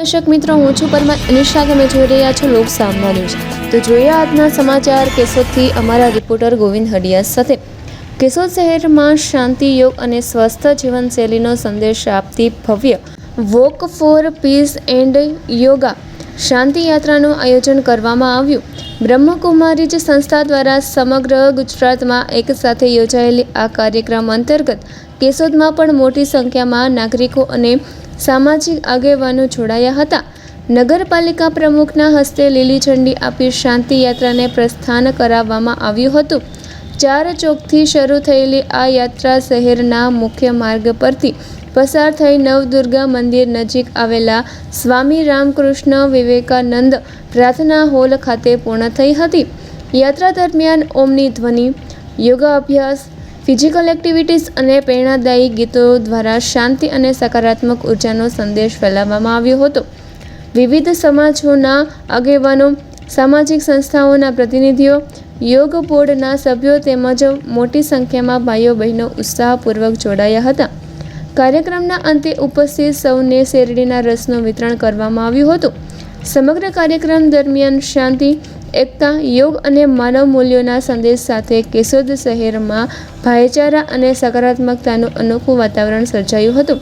દર્શક મિત્રો, હું છું પરમાર અનિશા. તમે જોઈ રહ્યા છો લોક સામના ન્યૂઝ. તો જોઈએ આજના સમાચાર કેશોદથી અમારા રિપોર્ટર ગોવિંદ હડિયા સાથે. કેશોદ શહેરમાં શાંતિ, યોગ અને સ્વસ્થ જીવનશૈલીનો સંદેશ આપતી ભવ્ય walk for peace and yoga શાંતિ યાત્રાનું આયોજન કરવામાં આવ્યું. બ્રહ્મકુમારીજ સંસ્થા દ્વારા સમગ્ર ગુજરાતમાં એક સાથે યોજાયેલી આ કાર્યક્રમ અંતર્ગત કેશોદમાં પણ મોટી સંખ્યામાં નાગરિકો અને સામાજિક આગેવાનો જોડાયા હતા. નગરપાલિકા પ્રમુખના હસ્તે લીલી ઝંડી આપી શાંતિ યાત્રાને પ્રસ્થાન કરાવવામાં આવ્યું હતું. 4 ચોકથી શરૂ થયેલી આ યાત્રા શહેરના મુખ્ય માર્ગ પરથી પસાર થઈ નવદુર્ગા મંદિર નજીક આવેલા સ્વામી રામકૃષ્ણ વિવેકાનંદ પ્રાર્થના હોલ ખાતે પૂર્ણ થઈ હતી. યાત્રા દરમિયાન ઓમની ધ્વનિ, યોગા અભ્યાસ, ફિઝિકલ એક્ટિવિટીઝ અને પ્રેરણાદાયી ગીતો દ્વારા શાંતિ અને સકારાત્મક ઉર્જાનો સંદેશ ફેલાવવામાં આવ્યો હતો. વિવિધ સમાજોના આગેવાનો, સામાજિક સંસ્થાઓના પ્રતિનિધિઓ, યોગ બોર્ડના સભ્યો તેમજ મોટી સંખ્યામાં ભાઈઓ બહેનો ઉત્સાહપૂર્વક જોડાયા હતા. કાર્યક્રમના અંતે ઉપસ્થિત સૌને શેરડીના રસનું વિતરણ કરવામાં આવ્યું હતું. સમગ્ર કાર્યક્રમ દરમિયાન શાંતિ, એકતા, યોગ અને માનવ મૂલ્યોના સંદેશ સાથે કેશોદ શહેરમાં ભાઈચારા અને સકારાત્મકતાનું અનોખું વાતાવરણ સર્જાયું હતું.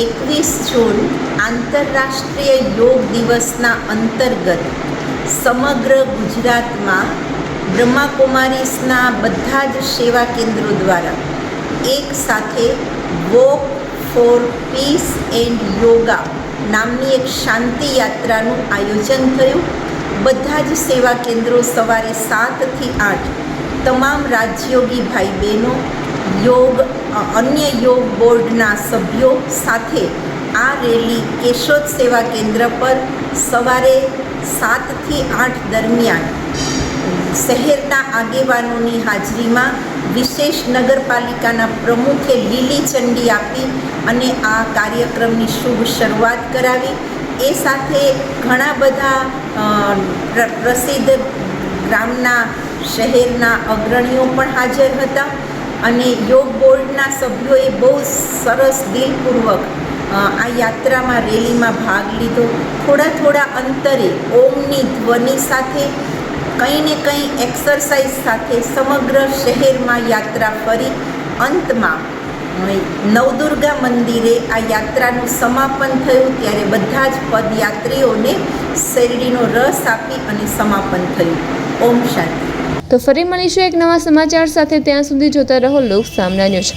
21 જૂન આંતરરાષ્ટ્રીય યોગ દિવસના અંતર્ગત સમગ્ર ગુજરાતમાં બ્રહ્માકુમારીઝના બધા જ સેવા કેન્દ્રો દ્વારા એક સાથે walk for peace and yoga નામની એક શાંતિ યાત્રાનું આયોજન થયું. બધા જ સેવા કેન્દ્રો સવારે 7 થી 8 તમામ રાજયોગી ભાઈ બહેનો, અન્ય યોગ બોર્ડના સભ્યો સાથે આ રેલી કેશોદ સેવા કેન્દ્ર પર સવારે 7 થી 8 દરમિયાન શહેરના આગેવાનોની હાજરીમાં વિશેષ નગરપાલિકાના પ્રમુખે લીલી ઝંડી આપી અને આ કાર્યક્રમની શુભ શરૂઆત કરાવી. એ સાથે ઘણા બધા પ્રસિદ્ધ ગ્રામના શહેરના અગ્રણીઓ પણ હાજર હતા અને યોગ બોર્ડના સભ્યોએ બહુ સરસ દિલપૂર્વક આ યાત્રામાં રેલીમાં ભાગ લીધો. થોડા અંતરે ઓમની ધ્વનિ સાથે કંઈ ને કંઈ એક્સરસાઇઝ સાથે સમગ્ર શહેરમાં યાત્રા ફરી અંતમાં નવદુર્ગા મંદિરે આ યાત્રાનું સમાપન થયું. ત્યારે બધા જ પદયાત્રીઓને શેરડીનો રસ આપી અને સમાપન થયું. ઓમ શાંતિ. તો ફરી મળીશું એક નવા સમાચાર સાથે. ત્યાં સુધી જોતા રહો લોક સામના ન્યૂઝ.